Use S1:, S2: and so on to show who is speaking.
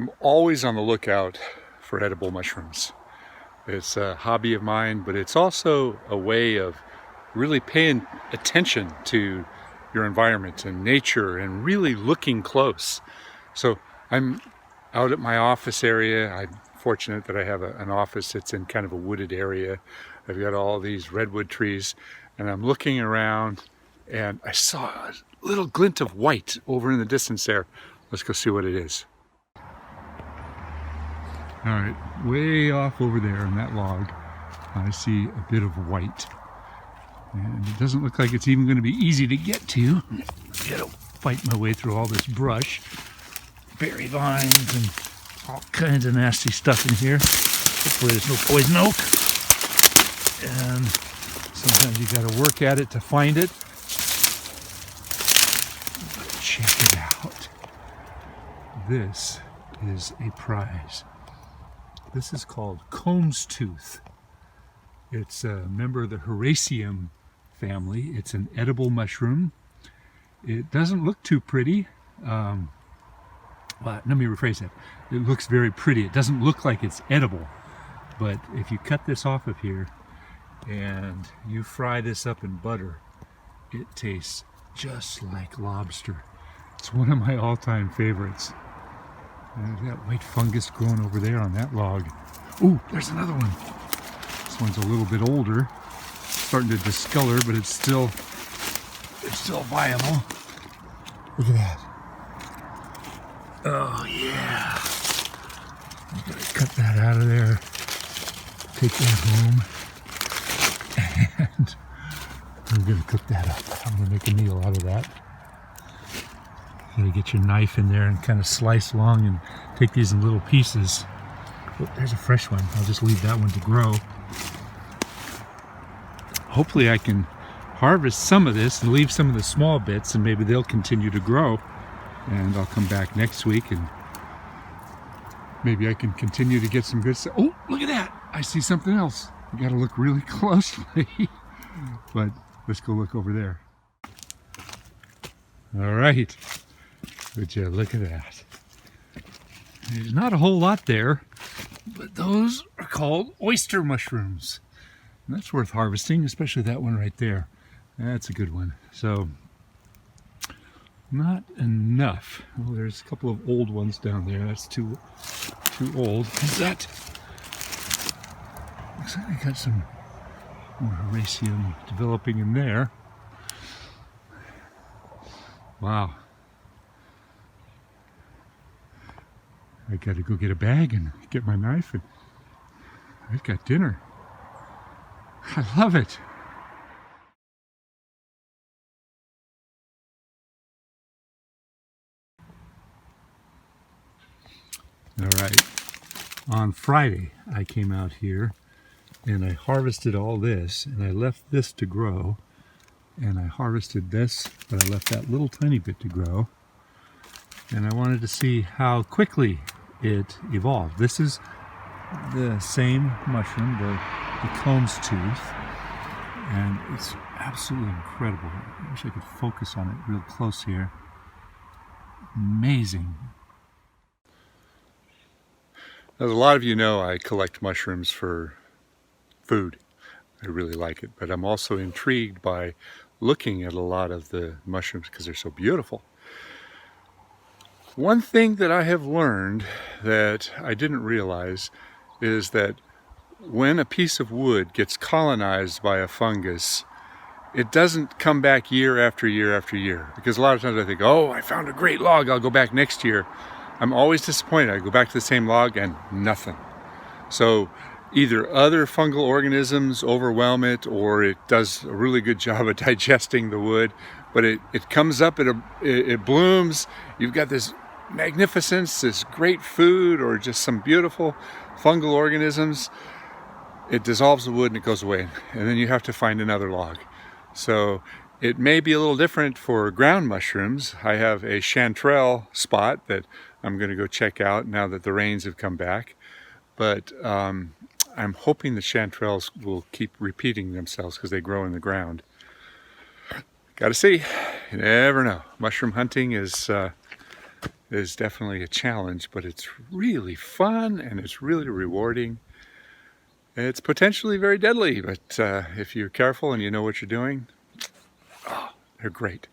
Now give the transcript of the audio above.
S1: I'm always on the lookout for edible mushrooms. It's a hobby of mine, but it's also a way of really paying attention to your environment and nature and really looking close. So I'm out at my office area. I'm fortunate that I have an office that's in kind of a wooded area. I've got all these redwood trees, and I'm looking around and I saw a little glint of white over in the distance there. Let's go see what it is. All right, way off over there on that log, I see a bit of white. And it doesn't look like it's even going to be easy to get to. I've got to fight my way through all this brush, berry vines, and all kinds of nasty stuff in here. Hopefully there's no poison oak. And sometimes you got to work at it to find it. But check it out. This is a prize. This is called Combs tooth. It's a member of the Heraceium family. It's an edible mushroom. It doesn't look too pretty. Well, let me rephrase that. It looks very pretty. It doesn't look like it's edible. But if you cut this off of here and you fry this up in butter, it tastes just like lobster. It's one of my all-time favorites. There's that white fungus growing over there on that log. Ooh, there's another one. This one's a little bit older, starting to discolor, but it's still viable. Look at that. Oh yeah. I'm gonna cut that out of there, take that home, and I'm gonna cook that up. I'm gonna make a meal out of that. You gotta get your knife in there and kind of slice along and take these in little pieces. Oh, there's a fresh one. I'll just leave that one to grow. Hopefully I can harvest some of this and leave some of the small bits, and maybe they'll continue to grow. And I'll come back next week and maybe I can continue to get some good stuff. Oh, look at that. I see something else. You gotta look really closely. But let's go look over there. All right. Would you look at that? There's not a whole lot there, but those are called oyster mushrooms. And that's worth harvesting, especially that one right there. That's a good one. So, not enough. Oh, there's a couple of old ones down there. That's too old. Is that? Looks like I got some more Heraceium developing in there. Wow. I got to go get a bag and get my knife, and I've got dinner. I love it. All right. On Friday, I came out here and I harvested all this, and I left this to grow, and I harvested this, but I left that little tiny bit to grow. And I wanted to see how quickly it evolved. This is the same mushroom, the Combs tooth, and it's absolutely incredible. I wish I could focus on it real close here. Amazing. As a lot of you know, I collect mushrooms for food. I really like it, but I'm also intrigued by looking at a lot of the mushrooms because they're so beautiful. One thing that I have learned that I didn't realize is that when a piece of wood gets colonized by a fungus, it doesn't come back year after year after year. Because a lot of times I think, oh, I found a great log, I'll go back next year. I'm always disappointed. I go back to the same log and nothing. So either other fungal organisms overwhelm it, or it does a really good job of digesting the wood, but it comes up, it blooms, you've got this magnificence, this great food, or just some beautiful fungal organisms. It dissolves the wood and it goes away, and then you have to find another log. So it may be a little different for ground mushrooms. I have a chanterelle spot that I'm going to go check out now that the rains have come back, but I'm hoping the chanterelles will keep repeating themselves because they grow in the ground. Got to see. You never know. Mushroom hunting is is definitely a challenge, but it's really fun and it's really rewarding. It's potentially very deadly, but if you're careful and you know what you're doing, oh, they're great.